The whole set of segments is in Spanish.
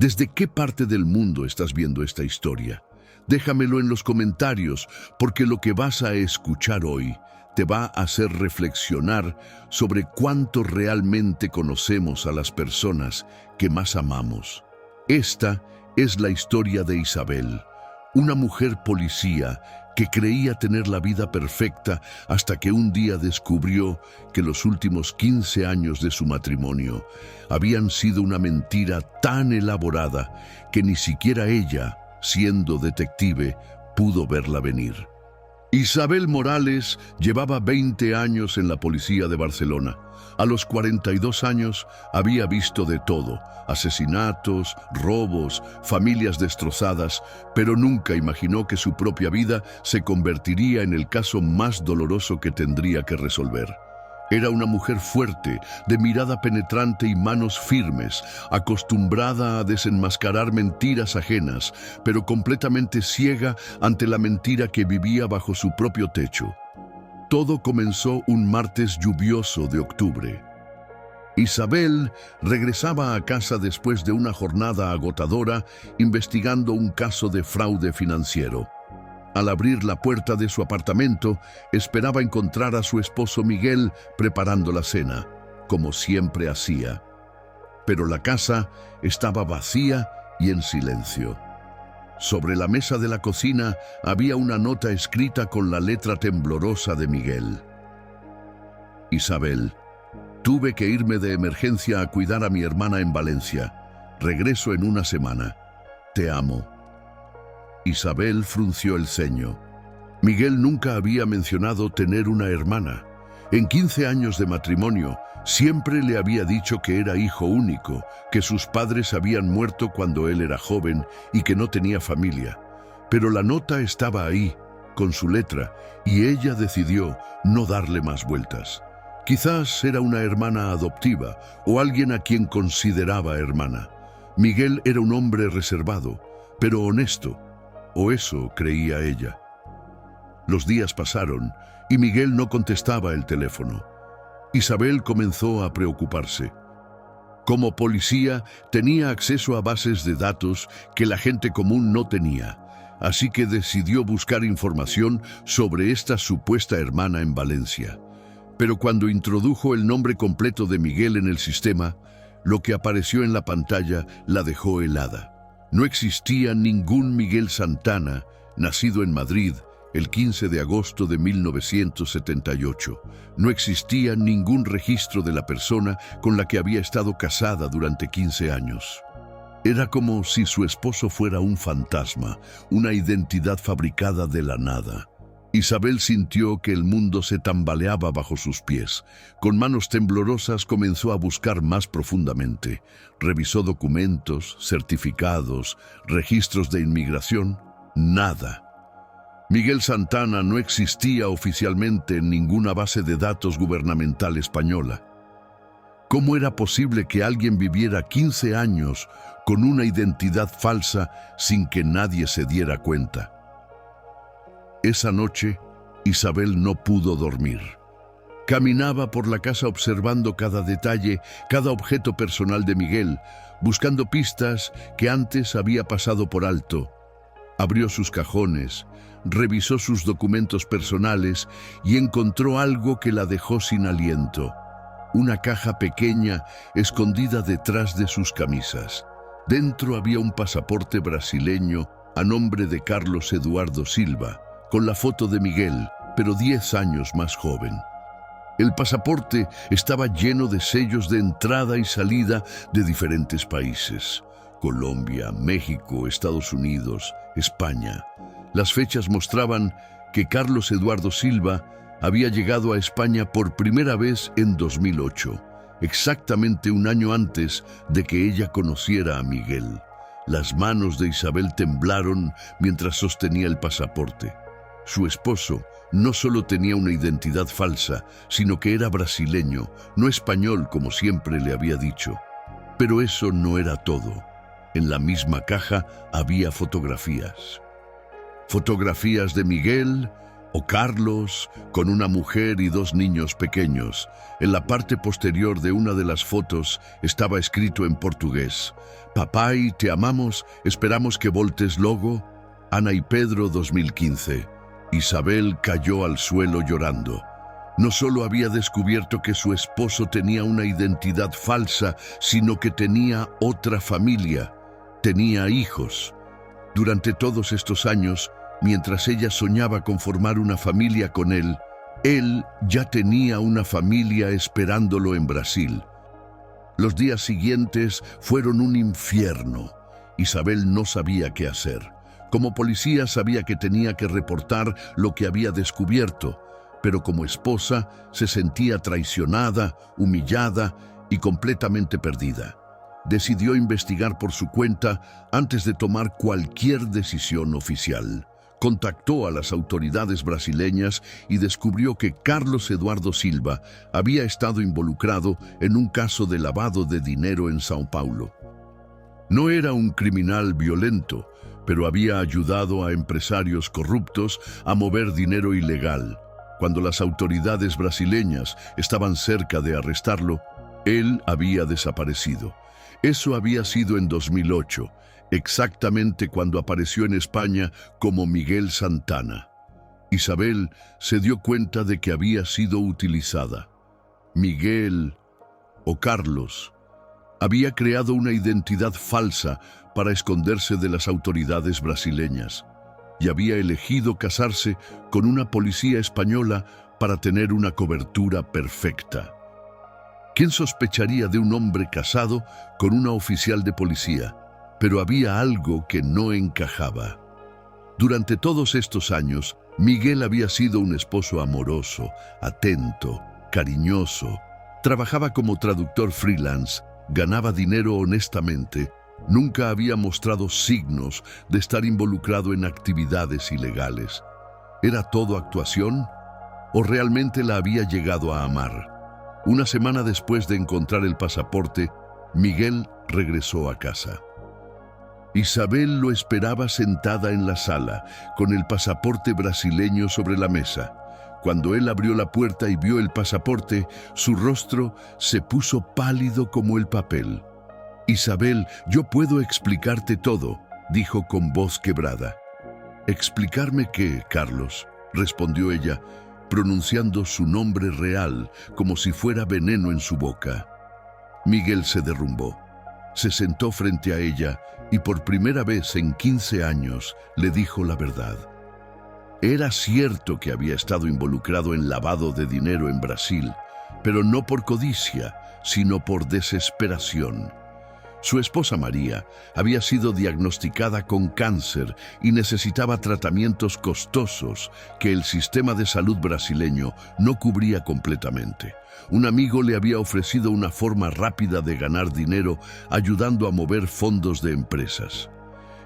¿Desde qué parte del mundo estás viendo esta historia? Déjamelo en los comentarios, porque lo que vas a escuchar hoy te va a hacer reflexionar sobre cuánto realmente conocemos a las personas que más amamos. Esta es la historia de Isabel, una mujer policía que creía tener la vida perfecta hasta que un día descubrió que los últimos 15 años de su matrimonio habían sido una mentira tan elaborada que ni siquiera ella, siendo detective, pudo verla venir. Isabel Morales llevaba 20 años en la policía de Barcelona. A los 42 años había visto de todo: asesinatos, robos, familias destrozadas, pero nunca imaginó que su propia vida se convertiría en el caso más doloroso que tendría que resolver. Era una mujer fuerte, de mirada penetrante y manos firmes, acostumbrada a desenmascarar mentiras ajenas, pero completamente ciega ante la mentira que vivía bajo su propio techo. Todo comenzó un martes lluvioso de octubre. Isabel regresaba a casa después de una jornada agotadora investigando un caso de fraude financiero. Al abrir la puerta de su apartamento, esperaba encontrar a su esposo Miguel preparando la cena, como siempre hacía. Pero la casa estaba vacía y en silencio. Sobre la mesa de la cocina había una nota escrita con la letra temblorosa de Miguel. Isabel, tuve que irme de emergencia a cuidar a mi hermana en Valencia. Regreso en una semana. Te amo. Isabel frunció el ceño. Miguel nunca había mencionado tener una hermana. En 15 años de matrimonio, siempre le había dicho que era hijo único, que sus padres habían muerto cuando él era joven y que no tenía familia. Pero la nota estaba ahí, con su letra, y ella decidió no darle más vueltas. Quizás era una hermana adoptiva o alguien a quien consideraba hermana. Miguel era un hombre reservado, pero honesto. O eso creía ella. Los días pasaron y Miguel no contestaba el teléfono. Isabel comenzó a preocuparse. Como policía, tenía acceso a bases de datos que la gente común no tenía, así que decidió buscar información sobre esta supuesta hermana en Valencia. Pero cuando introdujo el nombre completo de Miguel en el sistema, lo que apareció en la pantalla la dejó helada. No existía ningún Miguel Santana, nacido en Madrid el 15 de agosto de 1978. No existía ningún registro de la persona con la que había estado casada durante 15 años. Era como si su esposo fuera un fantasma, una identidad fabricada de la nada. Isabel sintió que el mundo se tambaleaba bajo sus pies. Con manos temblorosas comenzó a buscar más profundamente. Revisó documentos, certificados, registros de inmigración. Nada. Miguel Santana no existía oficialmente en ninguna base de datos gubernamental española. ¿Cómo era posible que alguien viviera 15 años con una identidad falsa sin que nadie se diera cuenta? Esa noche, Isabel no pudo dormir. Caminaba por la casa observando cada detalle, cada objeto personal de Miguel, buscando pistas que antes había pasado por alto. Abrió sus cajones, revisó sus documentos personales y encontró algo que la dejó sin aliento. Una caja pequeña escondida detrás de sus camisas. Dentro había un pasaporte brasileño a nombre de Carlos Eduardo Silva, con la foto de Miguel, pero 10 años más joven. El pasaporte estaba lleno de sellos de entrada y salida de diferentes países: Colombia, México, Estados Unidos, España. Las fechas mostraban que Carlos Eduardo Silva había llegado a España por primera vez en 2008, exactamente un año antes de que ella conociera a Miguel. Las manos de Isabel temblaron mientras sostenía el pasaporte. Su esposo no solo tenía una identidad falsa, sino que era brasileño, no español como siempre le había dicho. Pero eso no era todo. En la misma caja había fotografías. Fotografías de Miguel, O Carlos, con una mujer y 2 niños pequeños. En la parte posterior de una de las fotos estaba escrito en portugués: «Papai, te amamos, esperamos que voltes logo. Ana y Pedro 2015». Isabel cayó al suelo llorando. No solo había descubierto que su esposo tenía una identidad falsa, sino que tenía otra familia, tenía hijos. Durante todos estos años, mientras ella soñaba con formar una familia con él ya tenía una familia esperándolo en Brasil. Los días siguientes fueron un infierno. Isabel no sabía qué hacer. Como policía sabía que tenía que reportar lo que había descubierto, pero como esposa se sentía traicionada, humillada y completamente perdida. Decidió investigar por su cuenta antes de tomar cualquier decisión oficial. Contactó a las autoridades brasileñas y descubrió que Carlos Eduardo Silva había estado involucrado en un caso de lavado de dinero en São Paulo. No era un criminal violento, pero había ayudado a empresarios corruptos a mover dinero ilegal. Cuando las autoridades brasileñas estaban cerca de arrestarlo, él había desaparecido. Eso había sido en 2008, exactamente cuando apareció en España como Miguel Santana. Isabel se dio cuenta de que había sido utilizada. Miguel, o Carlos, había creado una identidad falsa para esconderse de las autoridades brasileñas y había elegido casarse con una policía española para tener una cobertura perfecta. ¿Quién sospecharía de un hombre casado con una oficial de policía? Pero había algo que no encajaba. Durante todos estos años, Miguel había sido un esposo amoroso, atento, cariñoso. Trabajaba como traductor freelance, ganaba dinero honestamente. Nunca había mostrado signos de estar involucrado en actividades ilegales. ¿Era todo actuación? ¿O realmente la había llegado a amar? Una semana después de encontrar el pasaporte, Miguel regresó a casa. Isabel lo esperaba sentada en la sala, con el pasaporte brasileño sobre la mesa. Cuando él abrió la puerta y vio el pasaporte, su rostro se puso pálido como el papel. «Isabel, yo puedo explicarte todo», dijo con voz quebrada. «¿Explicarme qué, Carlos?», respondió ella, pronunciando su nombre real como si fuera veneno en su boca. Miguel se derrumbó. Se sentó frente a ella y por primera vez en 15 años le dijo la verdad. Era cierto que había estado involucrado en lavado de dinero en Brasil, pero no por codicia, sino por desesperación. Su esposa María había sido diagnosticada con cáncer y necesitaba tratamientos costosos que el sistema de salud brasileño no cubría completamente. Un amigo le había ofrecido una forma rápida de ganar dinero ayudando a mover fondos de empresas.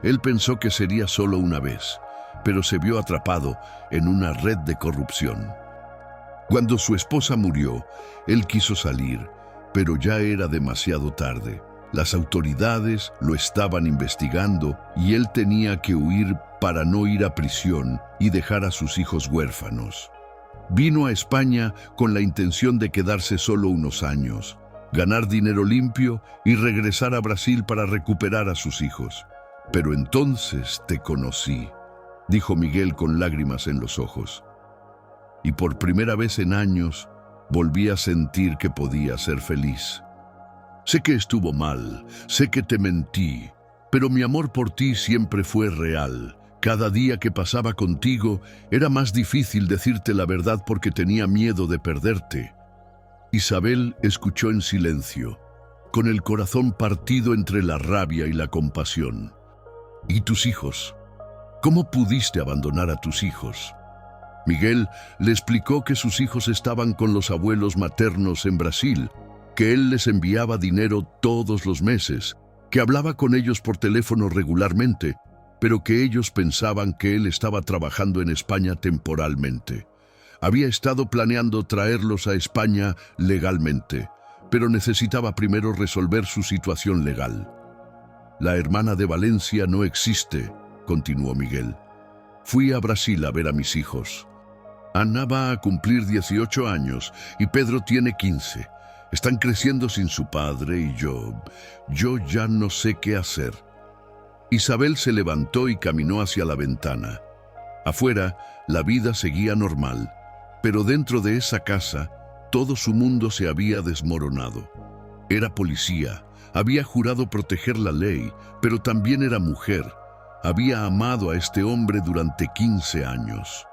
Él pensó que sería solo una vez, pero se vio atrapado en una red de corrupción. Cuando su esposa murió, él quiso salir, pero ya era demasiado tarde. Las autoridades lo estaban investigando y él tenía que huir para no ir a prisión y dejar a sus hijos huérfanos. Vino a España con la intención de quedarse solo unos años, ganar dinero limpio y regresar a Brasil para recuperar a sus hijos. «Pero entonces te conocí», dijo Miguel con lágrimas en los ojos. «Y por primera vez en años volví a sentir que podía ser feliz. Sé que estuvo mal, sé que te mentí, pero mi amor por ti siempre fue real. Cada día que pasaba contigo era más difícil decirte la verdad porque tenía miedo de perderte». Isabel escuchó en silencio, con el corazón partido entre la rabia y la compasión. «¿Y tus hijos? ¿Cómo pudiste abandonar a tus hijos?». Miguel le explicó que sus hijos estaban con los abuelos maternos en Brasil, que él les enviaba dinero todos los meses, que hablaba con ellos por teléfono regularmente, pero que ellos pensaban que él estaba trabajando en España temporalmente. Había estado planeando traerlos a España legalmente, pero necesitaba primero resolver su situación legal. «La hermana de Valencia no existe», continuó Miguel. «Fui a Brasil a ver a mis hijos. Ana va a cumplir 18 años y Pedro tiene 15. Están creciendo sin su padre y yo ya no sé qué hacer. Isabel se levantó y caminó hacia la ventana. Afuera, la vida seguía normal, pero dentro de esa casa, todo su mundo se había desmoronado. Era policía, había jurado proteger la ley, pero también era mujer. Había amado a este hombre durante 15 años.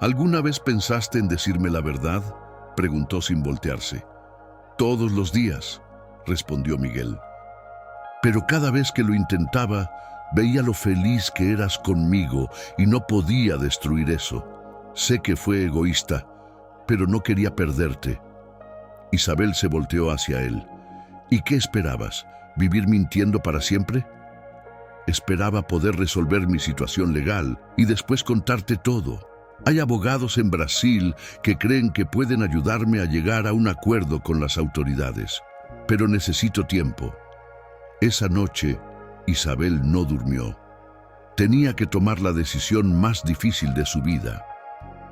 ¿Alguna vez pensaste en decirme la verdad?, preguntó sin voltearse. Todos los días, respondió Miguel. Pero cada vez que lo intentaba, veía lo feliz que eras conmigo y no podía destruir eso. Sé que fue egoísta, pero no quería perderte. Isabel se volteó hacia él. ¿Y qué esperabas? ¿Vivir mintiendo para siempre? Esperaba poder resolver mi situación legal y después contarte todo. Hay abogados en Brasil que creen que pueden ayudarme a llegar a un acuerdo con las autoridades, pero necesito tiempo. Esa noche, Isabel no durmió. Tenía que tomar la decisión más difícil de su vida.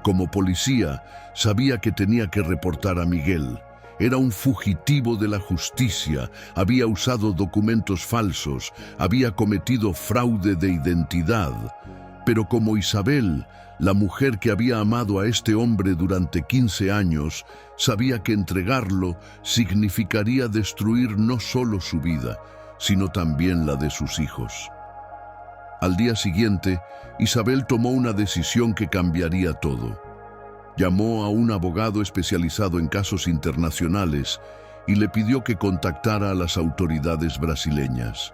Como policía, sabía que tenía que reportar a Miguel. Era un fugitivo de la justicia, había usado documentos falsos, había cometido fraude de identidad. Pero como Isabel, la mujer que había amado a este hombre durante 15 años, sabía que entregarlo significaría destruir no solo su vida, sino también la de sus hijos. Al día siguiente, Isabel tomó una decisión que cambiaría todo. Llamó a un abogado especializado en casos internacionales y le pidió que contactara a las autoridades brasileñas.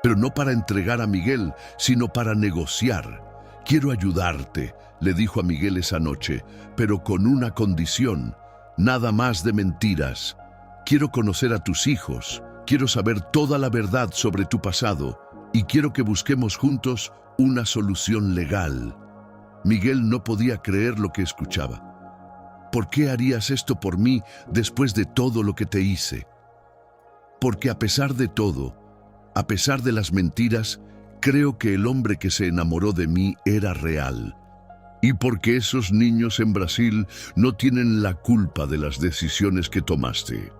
Pero no para entregar a Miguel, sino para negociar. Quiero ayudarte, le dijo a Miguel esa noche, pero con una condición: nada más de mentiras. Quiero conocer a tus hijos, quiero saber toda la verdad sobre tu pasado y quiero que busquemos juntos una solución legal. Miguel no podía creer lo que escuchaba. ¿Por qué harías esto por mí después de todo lo que te hice? Porque a pesar de todo, a pesar de las mentiras, creo que el hombre que se enamoró de mí era real. Y porque esos niños en Brasil no tienen la culpa de las decisiones que tomaste.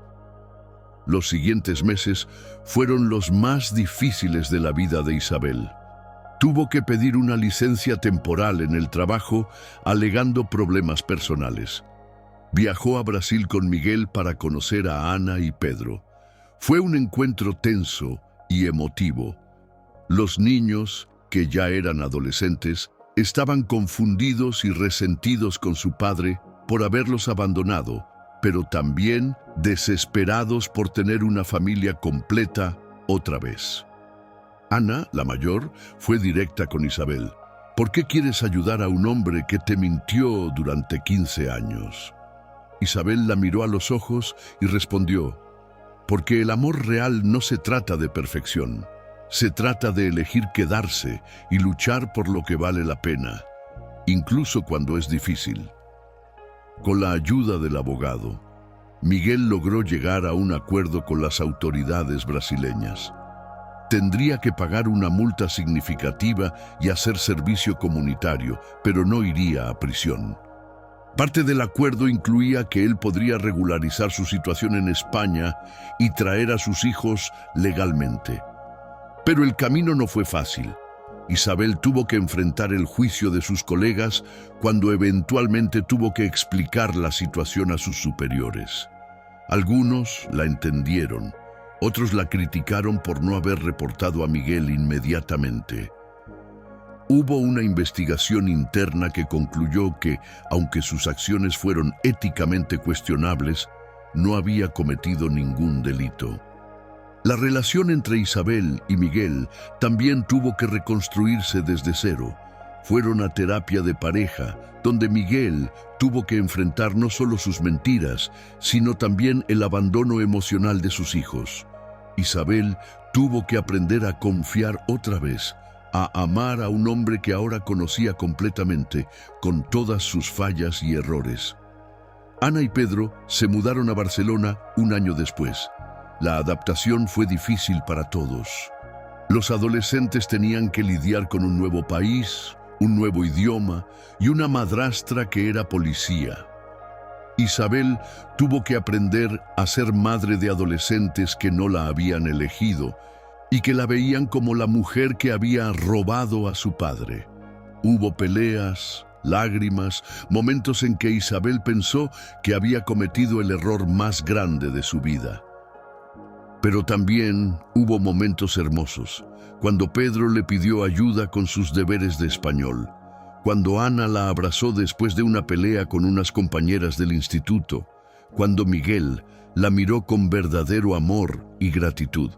Los siguientes meses fueron los más difíciles de la vida de Isabel. Tuvo que pedir una licencia temporal en el trabajo, alegando problemas personales. Viajó a Brasil con Miguel para conocer a Ana y Pedro. Fue un encuentro tenso y emotivo. Los niños, que ya eran adolescentes, estaban confundidos y resentidos con su padre por haberlos abandonado, pero también desesperados por tener una familia completa otra vez. Ana, la mayor, fue directa con Isabel. ¿Por qué quieres ayudar a un hombre que te mintió durante 15 años? Isabel la miró a los ojos y respondió: porque el amor real no se trata de perfección. Se trata de elegir quedarse y luchar por lo que vale la pena, incluso cuando es difícil. Con la ayuda del abogado, Miguel logró llegar a un acuerdo con las autoridades brasileñas. Tendría que pagar una multa significativa y hacer servicio comunitario, pero no iría a prisión. Parte del acuerdo incluía que él podría regularizar su situación en España y traer a sus hijos legalmente. Pero el camino no fue fácil. Isabel tuvo que enfrentar el juicio de sus colegas cuando eventualmente tuvo que explicar la situación a sus superiores. Algunos la entendieron, otros la criticaron por no haber reportado a Miguel inmediatamente. Hubo una investigación interna que concluyó que, aunque sus acciones fueron éticamente cuestionables, no había cometido ningún delito. La relación entre Isabel y Miguel también tuvo que reconstruirse desde cero. Fueron a terapia de pareja, donde Miguel tuvo que enfrentar no solo sus mentiras, sino también el abandono emocional de sus hijos. Isabel tuvo que aprender a confiar otra vez, a amar a un hombre que ahora conocía completamente, con todas sus fallas y errores. Ana y Pedro se mudaron a Barcelona un año después. La adaptación fue difícil para todos. Los adolescentes tenían que lidiar con un nuevo país, un nuevo idioma y una madrastra que era policía. Isabel tuvo que aprender a ser madre de adolescentes que no la habían elegido y que la veían como la mujer que había robado a su padre. Hubo peleas, lágrimas, momentos en que Isabel pensó que había cometido el error más grande de su vida. Pero también hubo momentos hermosos, cuando Pedro le pidió ayuda con sus deberes de español, cuando Ana la abrazó después de una pelea con unas compañeras del instituto, cuando Miguel la miró con verdadero amor y gratitud.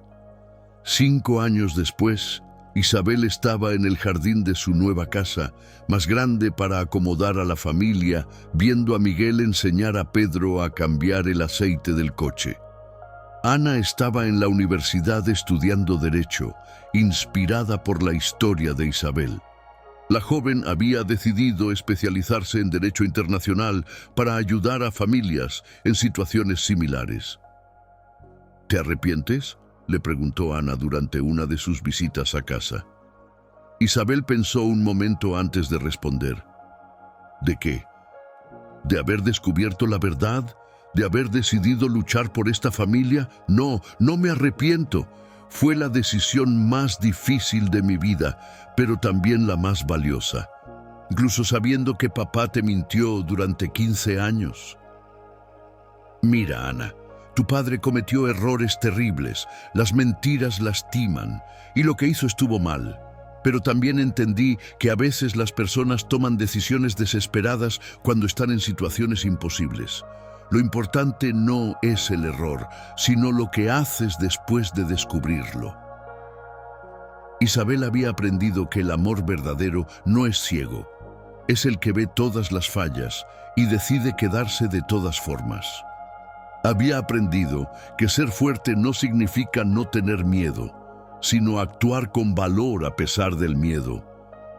5 años después, Isabel estaba en el jardín de su nueva casa, más grande para acomodar a la familia, viendo a Miguel enseñar a Pedro a cambiar el aceite del coche. Ana estaba en la universidad estudiando Derecho, inspirada por la historia de Isabel. La joven había decidido especializarse en Derecho Internacional para ayudar a familias en situaciones similares. ¿Te arrepientes?, le preguntó Ana durante una de sus visitas a casa. Isabel pensó un momento antes de responder. ¿De qué? ¿De haber descubierto la verdad? ¿De haber decidido luchar por esta familia? No, no me arrepiento. Fue la decisión más difícil de mi vida, pero también la más valiosa. Incluso sabiendo que papá te mintió durante 15 años. Mira, Ana, tu padre cometió errores terribles, las mentiras lastiman, y lo que hizo estuvo mal. Pero también entendí que a veces las personas toman decisiones desesperadas cuando están en situaciones imposibles. Lo importante no es el error, sino lo que haces después de descubrirlo. Isabel había aprendido que el amor verdadero no es ciego. Es el que ve todas las fallas y decide quedarse de todas formas. Había aprendido que ser fuerte no significa no tener miedo, sino actuar con valor a pesar del miedo.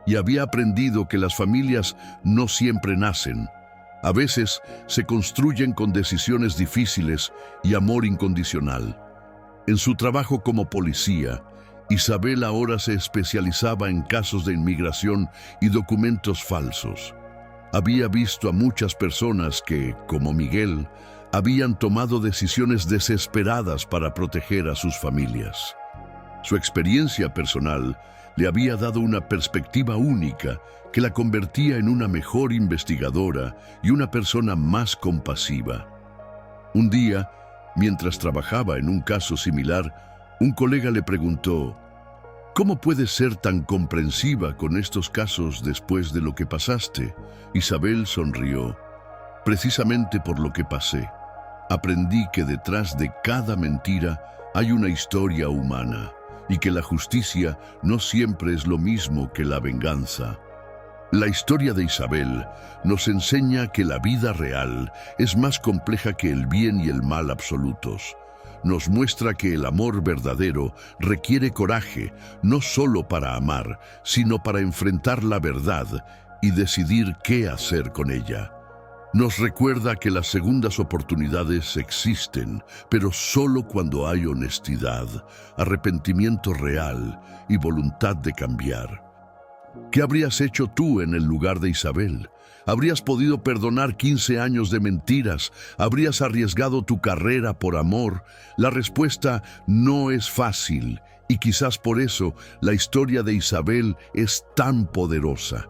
Y había aprendido que las familias no siempre nacen. A veces se construyen con decisiones difíciles y amor incondicional. En su trabajo como policía, Isabel ahora se especializaba en casos de inmigración y documentos falsos. Había visto a muchas personas que, como Miguel, habían tomado decisiones desesperadas para proteger a sus familias. Su experiencia personal le había dado una perspectiva única que la convertía en una mejor investigadora y una persona más compasiva. Un día, mientras trabajaba en un caso similar, un colega le preguntó: ¿cómo puedes ser tan comprensiva con estos casos después de lo que pasaste? Isabel sonrió. Precisamente por lo que pasé, aprendí que detrás de cada mentira hay una historia humana y que la justicia no siempre es lo mismo que la venganza. La historia de Isabel nos enseña que la vida real es más compleja que el bien y el mal absolutos. Nos muestra que el amor verdadero requiere coraje, no solo para amar, sino para enfrentar la verdad y decidir qué hacer con ella. Nos recuerda que las segundas oportunidades existen, pero solo cuando hay honestidad, arrepentimiento real y voluntad de cambiar. ¿Qué habrías hecho tú en el lugar de Isabel? ¿Habrías podido perdonar 15 años de mentiras? ¿Habrías arriesgado tu carrera por amor? La respuesta no es fácil, y quizás por eso la historia de Isabel es tan poderosa.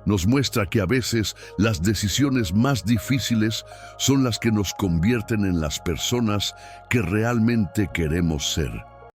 Nos muestra que a veces las decisiones más difíciles son las que nos convierten en las personas que realmente queremos ser.